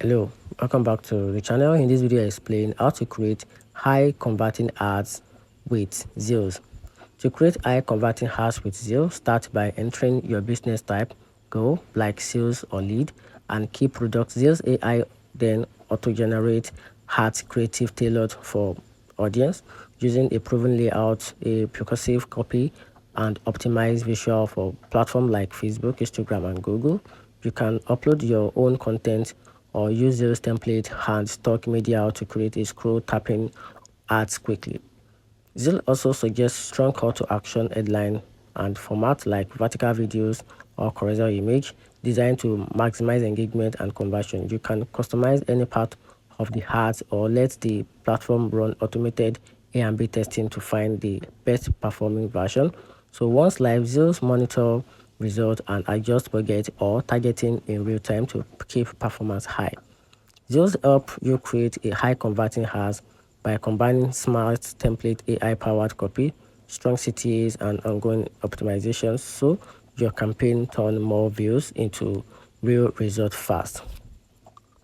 Hello, welcome back to the channel. In this video I explain how to create high converting ads with Zeely. To create high converting ads with Zeely, start by entering your business type, goal like sales or lead, and key product. Zeely AI then auto-generate ads creative tailored for audience using a proven layout, a percussive copy, and optimized visual for platforms like Facebook, Instagram, and Google. You can upload your own content or use Zeely's template and stock media to create a scroll tapping ads quickly. Zeely also suggests strong call to action headline and format like vertical videos or horizontal image designed to maximize engagement and conversion. You can customize any part of the ads or let the platform run automated A and B testing to find the best performing version. So once live, Zeely monitor results and adjust budget or targeting in real time to keep performance high. Zeely help you create a high converting ads by combining smart template AI powered copy, strong CTAs, and ongoing optimizations so your campaign turn more views into real results fast.